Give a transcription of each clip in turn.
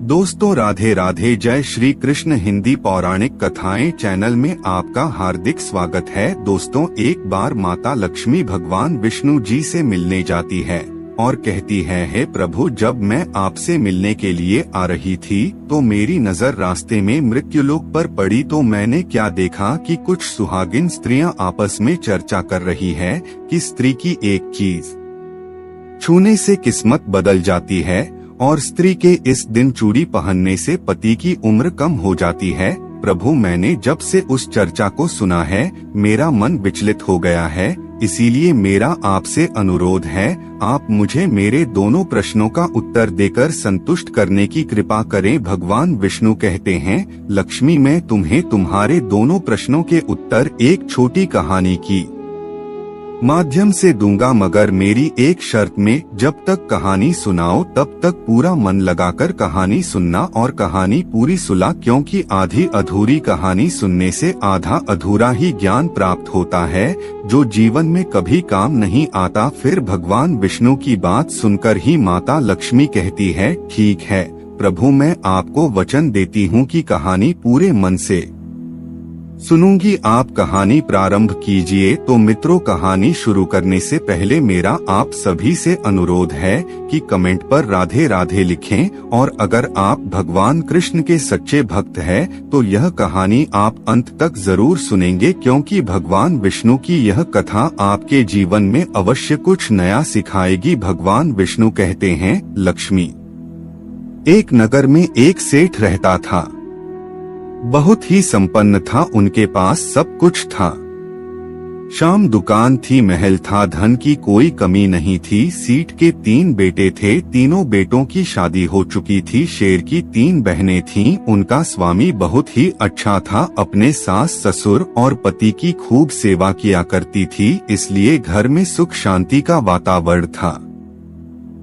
दोस्तों राधे राधे, जय श्री कृष्ण। हिंदी पौराणिक कथाएं चैनल में आपका हार्दिक स्वागत है। दोस्तों, एक बार माता लक्ष्मी भगवान विष्णु जी से मिलने जाती है और कहती है, हे प्रभु, जब मैं आपसे मिलने के लिए आ रही थी तो मेरी नजर रास्ते में मृत्युलोक पर पड़ी तो मैंने क्या देखा कि कुछ सुहागिन स्त्रियां आपस में चर्चा कर रही है कि स्त्री की एक चीज छूने से किस्मत बदल जाती है और स्त्री के इस दिन चूड़ी पहनने से पति की उम्र कम हो जाती है। प्रभु, मैंने जब से उस चर्चा को सुना है मेरा मन विचलित हो गया है, इसीलिए मेरा आपसे अनुरोध है, आप मुझे मेरे दोनों प्रश्नों का उत्तर देकर संतुष्ट करने की कृपा करें। भगवान विष्णु कहते हैं, लक्ष्मी, मैं तुम्हें तुम्हारे दोनों प्रश्नों के उत्तर एक छोटी कहानी की माध्यम से दूंगा, मगर मेरी एक शर्त में, जब तक कहानी सुनाओ तब तक पूरा मन लगाकर कहानी सुनना और कहानी पूरी सुना, क्योंकि आधी अधूरी कहानी सुनने से आधा अधूरा ही ज्ञान प्राप्त होता है जो जीवन में कभी काम नहीं आता। फिर भगवान विष्णु की बात सुनकर ही माता लक्ष्मी कहती है, ठीक है प्रभु, मैं आपको वचन देती हूँ कि कहानी पूरे मन से सुनूंगी। आप कहानी प्रारंभ कीजिए। तो मित्रों, कहानी शुरू करने से पहले मेरा आप सभी से अनुरोध है कि कमेंट पर राधे राधे लिखें, और अगर आप भगवान कृष्ण के सच्चे भक्त हैं तो यह कहानी आप अंत तक जरूर सुनेंगे, क्योंकि भगवान विष्णु की यह कथा आपके जीवन में अवश्य कुछ नया सिखाएगी। भगवान विष्णु कहते हैं, लक्ष्मी, एक नगर में एक सेठ रहता था। बहुत ही संपन्न था, उनके पास सब कुछ था। शाम दुकान थी, महल था, धन की कोई कमी नहीं थी। सेठ के 3 बेटे थे, तीनों बेटों की शादी हो चुकी थी। शेर की 3 बहनें थीं। उनका स्वामी बहुत ही अच्छा था, अपने सास ससुर और पति की खूब सेवा किया करती थी, इसलिए घर में सुख शांति का वातावरण था।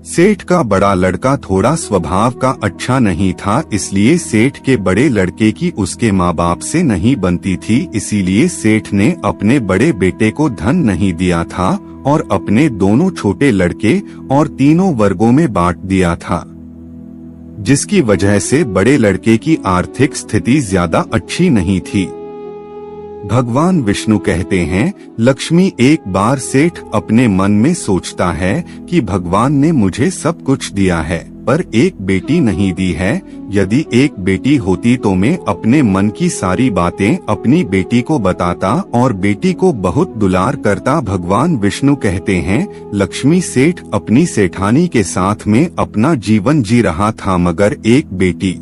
सेठ का बड़ा लड़का थोड़ा स्वभाव का अच्छा नहीं था, इसलिए सेठ के बड़े लड़के की उसके माँ बाप से नहीं बनती थी, इसीलिए सेठ ने अपने बड़े बेटे को धन नहीं दिया था और अपने दोनों छोटे लड़के और तीनों वर्गों में बांट दिया था, जिसकी वजह से बड़े लड़के की आर्थिक स्थिति ज्यादा अच्छी नहीं थी। भगवान विष्णु कहते हैं, लक्ष्मी, एक बार सेठ अपने मन में सोचता है कि भगवान ने मुझे सब कुछ दिया है पर एक बेटी नहीं दी है। यदि एक बेटी होती तो मैं अपने मन की सारी बातें अपनी बेटी को बताता और बेटी को बहुत दुलार करता। भगवान विष्णु कहते हैं, लक्ष्मी, सेठ अपनी सेठानी के साथ में अपना जीवन जी रहा था, मगर एक बेटी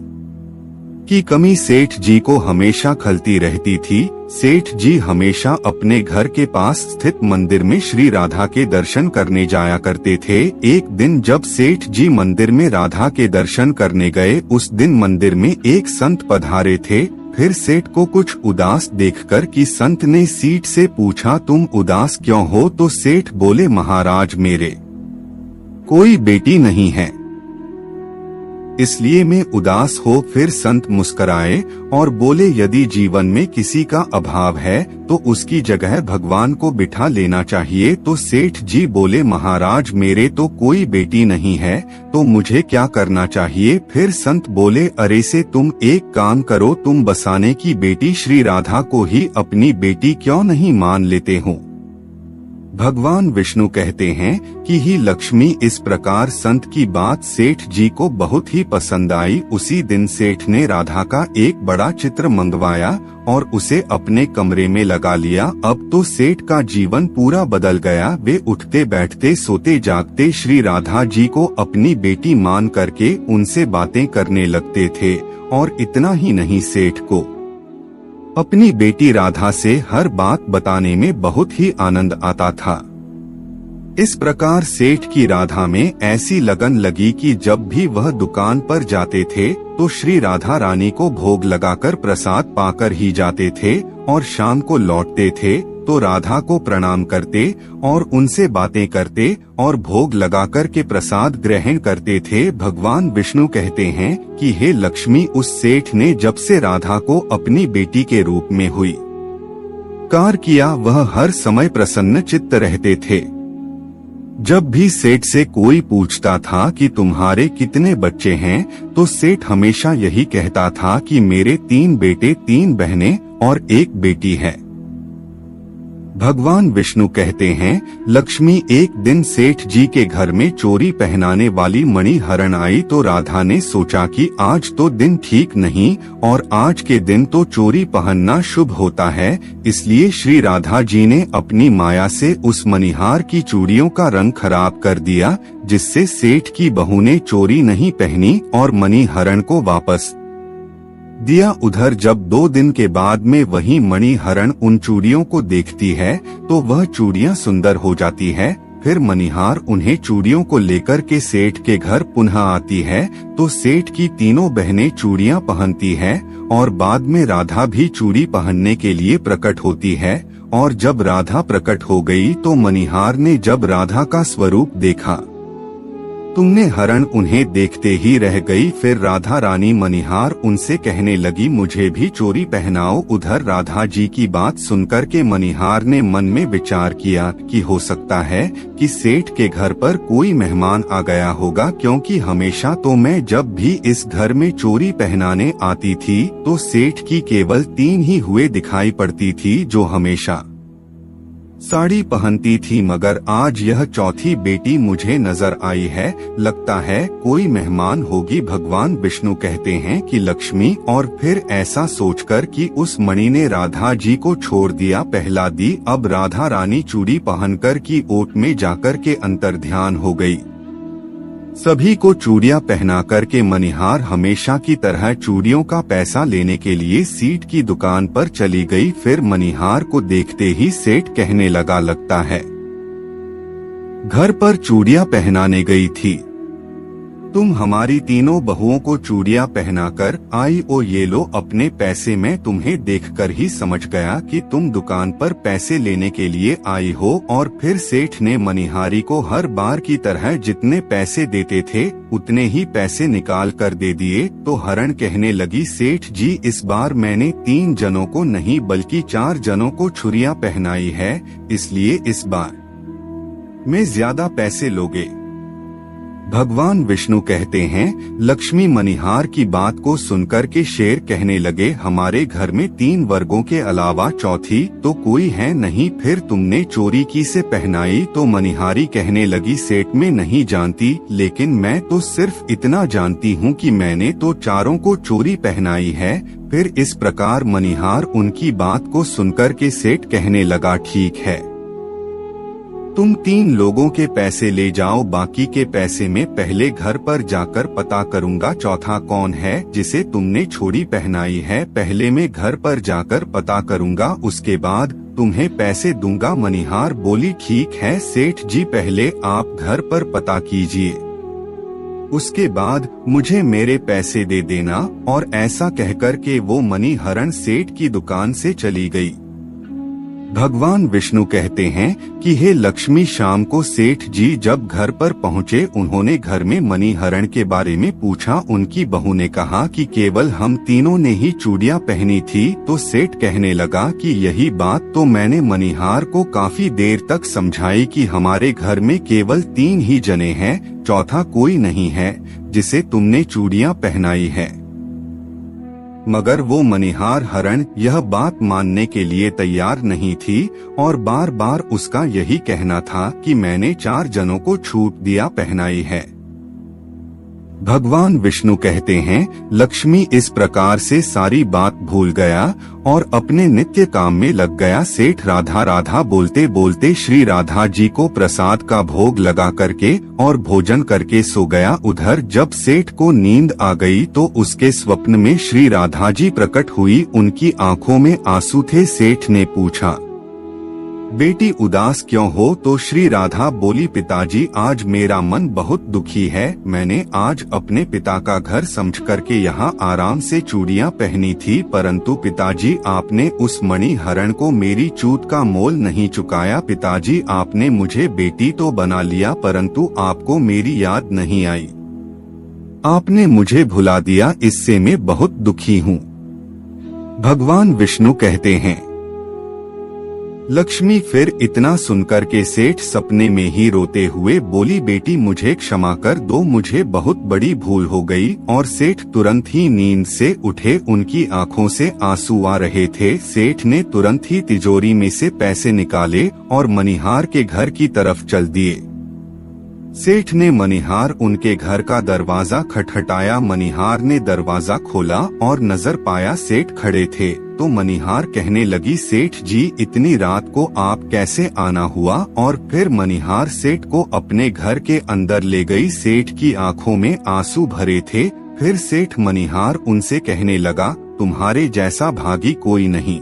की कमी सेठ जी को हमेशा खलती रहती थी। सेठ जी हमेशा अपने घर के पास स्थित मंदिर में श्री राधा के दर्शन करने जाया करते थे। एक दिन जब सेठ जी मंदिर में राधा के दर्शन करने गए, उस दिन मंदिर में एक संत पधारे थे। फिर सेठ को कुछ उदास देखकर कि संत ने सेठ से पूछा, तुम उदास क्यों हो? तो सेठ बोले, महाराज, मेरे कोई बेटी नहीं है, इसलिए मैं उदास हो। फिर संत मुस्कराए और बोले, यदि जीवन में किसी का अभाव है तो उसकी जगह भगवान को बिठा लेना चाहिए। तो सेठ जी बोले, महाराज, मेरे तो कोई बेटी नहीं है, तो मुझे क्या करना चाहिए? फिर संत बोले, अरे से तुम एक काम करो, तुम बसाने की बेटी श्री राधा को ही अपनी बेटी क्यों नहीं मान लेते हो? भगवान विष्णु कहते हैं कि ही लक्ष्मी, इस प्रकार संत की बात सेठ जी को बहुत ही पसंद आई। उसी दिन सेठ ने राधा का एक बड़ा चित्र मंगवाया और उसे अपने कमरे में लगा लिया। अब तो सेठ का जीवन पूरा बदल गया। वे उठते बैठते सोते जागते श्री राधा जी को अपनी बेटी मान करके उनसे बातें करने लगते थे, और इतना ही नहीं, सेठ को अपनी बेटी राधा से हर बात बताने में बहुत ही आनंद आता था। इस प्रकार सेठ की राधा में ऐसी लगन लगी कि जब भी वह दुकान पर जाते थे तो श्री राधा रानी को भोग लगाकर प्रसाद पाकर ही जाते थे, और शाम को लौटते थे तो राधा को प्रणाम करते और उनसे बातें करते और भोग लगाकर के प्रसाद ग्रहण करते थे। भगवान विष्णु कहते हैं कि हे लक्ष्मी, उस सेठ ने जब से राधा को अपनी बेटी के रूप में हुई कार किया, वह हर समय प्रसन्न चित्त रहते थे। जब भी सेठ से कोई पूछता था कि तुम्हारे कितने बच्चे हैं, तो सेठ हमेशा यही कहता था कि मेरे 3 बेटे 3 बहनें और 1 बेटी है। भगवान विष्णु कहते हैं, लक्ष्मी एक दिन सेठ जी के घर में चोरी पहनाने वाली मणि हरण आई तो राधा ने सोचा कि आज तो दिन ठीक नहीं और आज के दिन तो चोरी पहनना शुभ होता है, इसलिए श्री राधा जी ने अपनी माया से उस मणिहार की चूड़ियों का रंग खराब कर दिया, जिससे सेठ की बहू ने चोरी नहीं पहनी और मणि हरण को वापस दिया। उधर जब 2 दिन के बाद में वही मणि हरण उन चूड़ियों को देखती है तो वह चूड़ियां सुंदर हो जाती है। फिर मणिहार उन्हें चूड़ियों को लेकर के सेठ के घर पुनः आती है तो सेठ की तीनों बहनें चूड़ियां पहनती है और बाद में राधा भी चूड़ी पहनने के लिए प्रकट होती है। और जब राधा प्रकट हो गई तो मणिहार ने जब राधा का स्वरूप देखा, तुमने हरण उन्हें देखते ही रह गई। फिर राधा रानी मणिहार उनसे कहने लगी, मुझे भी चोरी पहनाओ। उधर राधा जी की बात सुनकर के मणिहार ने मन में विचार किया कि हो सकता है कि सेठ के घर पर कोई मेहमान आ गया होगा, क्योंकि हमेशा तो मैं जब भी इस घर में चोरी पहनाने आती थी तो सेठ की केवल 3 ही हुए दिखाई पड़ती थी जो हमेशा साड़ी पहनती थी, मगर आज यह चौथी बेटी मुझे नजर आई है, लगता है कोई मेहमान होगी। भगवान विष्णु कहते हैं कि लक्ष्मी, और फिर ऐसा सोचकर कि उस मणि ने राधा जी को छोड़ दिया, पहला दी। अब राधा रानी चूड़ी पहनकर की ओट में जाकर के अंतर्ध्यान हो गई। सभी को चूड़ियां पहना करके मणिहार हमेशा की तरह चूड़ियों का पैसा लेने के लिए सीट की दुकान पर चली गई। फिर मणिहार को देखते ही सेठ कहने लगा, लगता है घर पर चूड़ियां पहनाने गई थी, तुम हमारी तीनों बहुओं को चूड़ियां पहनाकर आई। ओ ये लो अपने पैसे। मैं तुम्हें देखकर ही समझ गया कि तुम दुकान पर पैसे लेने के लिए आई हो। और फिर सेठ ने मणिहारी को हर बार की तरह जितने पैसे देते थे उतने ही पैसे निकाल कर दे दिए। तो हरण कहने लगी, सेठ जी इस बार मैंने 3 जनों को नहीं बल्कि 4 जनों को छुरियां पहनाई है, इसलिए इस बार में ज्यादा पैसे लोगे। भगवान विष्णु कहते हैं, लक्ष्मी मणिहार की बात को सुनकर के शेर कहने लगे, हमारे घर में 3 वर्गों के अलावा चौथी तो कोई है नहीं, फिर तुमने चोरी की से पहनाई। तो मणिहारी कहने लगी, सेठ में नहीं जानती, लेकिन मैं तो सिर्फ इतना जानती हूँ कि मैंने तो चारों को चोरी पहनाई है। फिर इस प्रकार मणिहार उनकी बात को सुनकर के सेठ कहने लगा, ठीक है, तुम 3 लोगों के पैसे ले जाओ, बाकी के पैसे में पहले घर पर जाकर पता करूंगा चौथा कौन है जिसे तुमने चोरी पहनाई है। पहले मैं घर पर जाकर पता करूंगा, उसके बाद तुम्हें पैसे दूंगा। मणिहार बोली, ठीक है सेठ जी, पहले आप घर पर पता कीजिए, उसके बाद मुझे मेरे पैसे दे देना। और ऐसा कहकर के वो मणि हरण सेठ की दुकान से चली गई। भगवान विष्णु कहते हैं कि हे लक्ष्मी, शाम को सेठ जी जब घर पर पहुँचे उन्होंने घर में मणि हरण के बारे में पूछा। उनकी बहू ने कहा कि केवल हम तीनों ने ही चूड़ियां पहनी थी। तो सेठ कहने लगा कि यही बात तो मैंने मणिहार को काफी देर तक समझाई कि हमारे घर में केवल 3 ही जने हैं, चौथा कोई नहीं है जिसे तुमने चूड़ियां पहनाई है। मगर वो मणिहार हरण यह बात मानने के लिए तैयार नहीं थी और बार बार उसका यही कहना था कि मैंने 4 जनों को छूट दिया पहनाई है। भगवान विष्णु कहते हैं, लक्ष्मी इस प्रकार से सारी बात भूल गया और अपने नित्य काम में लग गया। सेठ राधा राधा बोलते बोलते श्री राधा जी को प्रसाद का भोग लगा करके और भोजन करके सो गया। उधर जब सेठ को नींद आ गई तो उसके स्वप्न में श्री राधा जी प्रकट हुई, उनकी आंखों में आंसू थे। सेठ ने पूछा, बेटी उदास क्यों हो? तो श्री राधा बोली, पिताजी आज मेरा मन बहुत दुखी है। मैंने आज अपने पिता का घर समझ करके यहाँ आराम से चूड़ियाँ पहनी थी, परंतु पिताजी आपने उस मणि हरण को मेरी चूत का मोल नहीं चुकाया। पिताजी आपने मुझे बेटी तो बना लिया परंतु आपको मेरी याद नहीं आई, आपने मुझे भुला दिया, इससे मैं बहुत दुखी हूँ। भगवान विष्णु कहते हैं, लक्ष्मी फिर इतना सुनकर के सेठ सपने में ही रोते हुए बोली, बेटी मुझे क्षमा कर दो, मुझे बहुत बड़ी भूल हो गई। और सेठ तुरंत ही नींद से उठे, उनकी आंखों से आंसू आ रहे थे। सेठ ने तुरंत ही तिजोरी में से पैसे निकाले और मनिहार के घर की तरफ चल दिए। सेठ ने मनिहार उनके घर का दरवाजा खटखटाया। मनिहार ने दरवाजा खोला और नजर पाया सेठ खड़े थे। तो मनिहार कहने लगी, सेठ जी इतनी रात को आप कैसे आना हुआ? और फिर मनिहार सेठ को अपने घर के अंदर ले गई। सेठ की आंखों में आंसू भरे थे। फिर सेठ मनिहार उनसे कहने लगा, तुम्हारे जैसा भागी कोई नहीं,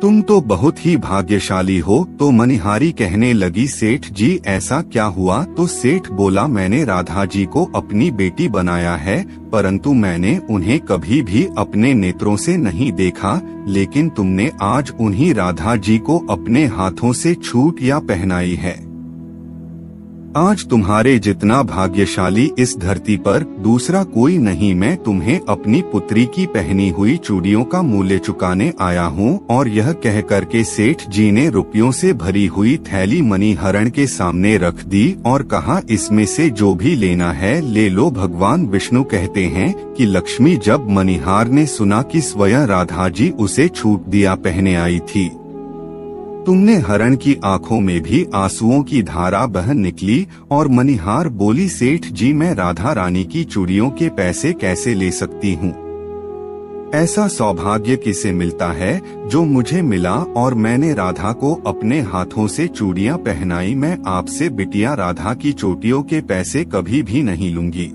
तुम तो बहुत ही भाग्यशाली हो। तो मनिहारी कहने लगी, सेठ जी ऐसा क्या हुआ? तो सेठ बोला, मैंने राधा जी को अपनी बेटी बनाया है, परंतु मैंने उन्हें कभी भी अपने नेत्रों से नहीं देखा, लेकिन तुमने आज उन्हीं राधा जी को अपने हाथों से चूड़ियां पहनाई है। आज तुम्हारे जितना भाग्यशाली इस धरती पर दूसरा कोई नहीं। मैं तुम्हें अपनी पुत्री की पहनी हुई चूड़ियों का मूल्य चुकाने आया हूँ। और यह कह करके सेठ जी ने रुपयों से भरी हुई थैली मणिहरण के सामने रख दी और कहा, इसमें से जो भी लेना है ले लो। भगवान विष्णु कहते हैं कि लक्ष्मी जब मनिहार ने सुना कि स्वयं राधा जी उसे चूड़ियां पहने आई थी, तुमने हरण की आंखों में भी आंसुओं की धारा बह निकली। और मनिहार बोली, सेठ जी मैं राधा रानी की चूड़ियों के पैसे कैसे ले सकती हूँ? ऐसा सौभाग्य किसे मिलता है जो मुझे मिला, और मैंने राधा को अपने हाथों से चूड़ियां पहनाई। मैं आपसे बिटिया राधा की चोटियों के पैसे कभी भी नहीं लूंगी।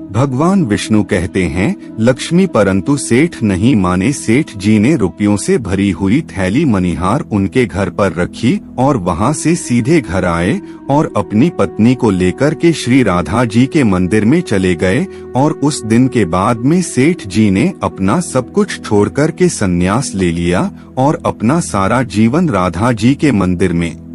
भगवान विष्णु कहते हैं, लक्ष्मी परंतु सेठ नहीं माने। सेठ जी ने रुपयों से भरी हुई थैली मनिहार उनके घर पर रखी और वहां से सीधे घर आए और अपनी पत्नी को लेकर के श्री राधा जी के मंदिर में चले गए। और उस दिन के बाद में सेठ जी ने अपना सब कुछ छोड़कर के संन्यास ले लिया और अपना सारा जीवन राधा जी के मंदिर में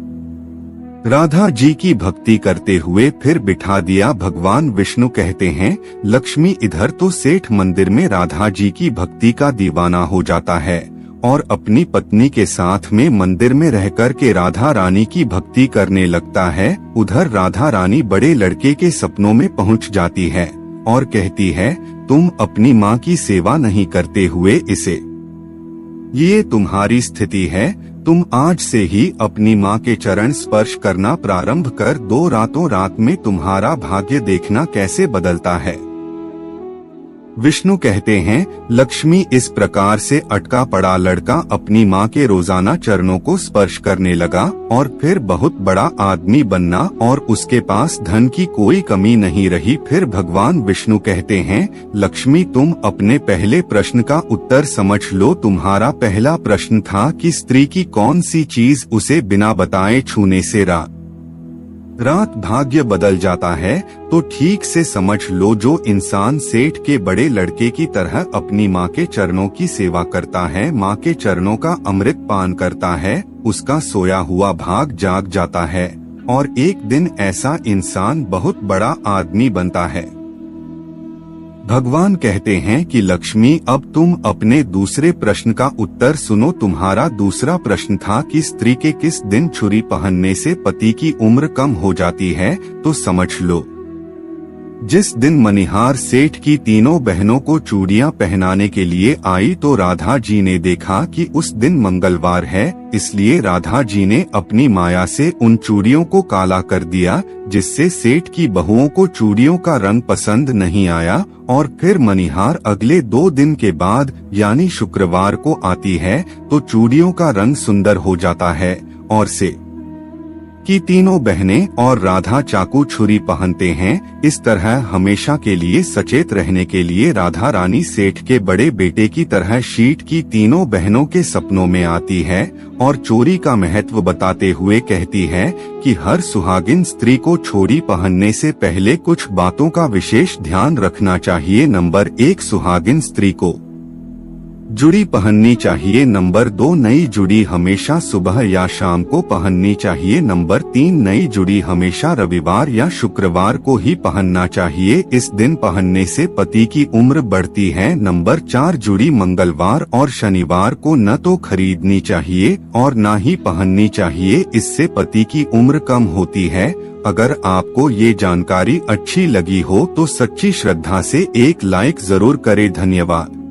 राधा जी की भक्ति करते हुए फिर बिठा दिया। भगवान विष्णु कहते हैं, लक्ष्मी इधर तो सेठ मंदिर में राधा जी की भक्ति का दीवाना हो जाता है और अपनी पत्नी के साथ में मंदिर में रहकर के राधा रानी की भक्ति करने लगता है। उधर राधा रानी बड़े लड़के के सपनों में पहुंच जाती है और कहती है, तुम अपनी माँ की सेवा नहीं करते हुए इसे, ये तुम्हारी स्थिति है। तुम आज से ही अपनी माँ के चरण स्पर्श करना प्रारंभ कर दो। रातों रात में तुम्हारा भाग्य देखना कैसे बदलता है। विष्णु कहते हैं, लक्ष्मी इस प्रकार से अटका पड़ा लड़का अपनी माँ के रोजाना चरणों को स्पर्श करने लगा और फिर बहुत बड़ा आदमी बनना और उसके पास धन की कोई कमी नहीं रही। फिर भगवान विष्णु कहते हैं, लक्ष्मी तुम अपने पहले प्रश्न का उत्तर समझ लो। तुम्हारा पहला प्रश्न था कि स्त्री की कौन सी चीज उसे बिना बताए छूने से रात भाग्य बदल जाता है। तो ठीक से समझ लो, जो इंसान सेठ के बड़े लड़के की तरह अपनी माँ के चरणों की सेवा करता है, माँ के चरणों का अमृत पान करता है, उसका सोया हुआ भाग जाग जाता है और एक दिन ऐसा इंसान बहुत बड़ा आदमी बनता है। भगवान कहते हैं कि लक्ष्मी अब तुम अपने दूसरे प्रश्न का उत्तर सुनो। तुम्हारा दूसरा प्रश्न था कि स्त्री के किस दिन छुरी पहनने से पति की उम्र कम हो जाती है। तो समझ लो, जिस दिन मनिहार सेठ की तीनों बहनों को चूड़ियां पहनाने के लिए आई तो राधा जी ने देखा कि उस दिन मंगलवार है, इसलिए राधा जी ने अपनी माया से उन चूड़ियों को काला कर दिया, जिससे सेठ की बहुओं को चूड़ियों का रंग पसंद नहीं आया। और फिर मनिहार अगले 2 दिन के बाद यानी शुक्रवार को आती है तो चूड़ियों का रंग सुंदर हो जाता है और से कि तीनों बहनें और राधा चाकू छुरी पहनते हैं। इस तरह हमेशा के लिए सचेत रहने के लिए राधा रानी सेठ के बड़े बेटे की तरह शीट की तीनों बहनों के सपनों में आती है और चोरी का महत्व बताते हुए कहती है कि हर सुहागिन स्त्री को चोरी पहनने से पहले कुछ बातों का विशेष ध्यान रखना चाहिए। नंबर 1, सुहागिन स्त्री को जुड़ी पहननी चाहिए। नंबर 2, नई जुड़ी हमेशा सुबह या शाम को पहननी चाहिए। नंबर 3, नई जुड़ी हमेशा रविवार या शुक्रवार को ही पहनना चाहिए। इस दिन पहनने से पति की उम्र बढ़ती है। नंबर 4, जुड़ी मंगलवार और शनिवार को न तो खरीदनी चाहिए और न ही पहननी चाहिए, इससे पति की उम्र कम होती है। अगर आपको ये जानकारी अच्छी लगी हो तो सच्ची श्रद्धा से एक लाइक जरूर करें। धन्यवाद।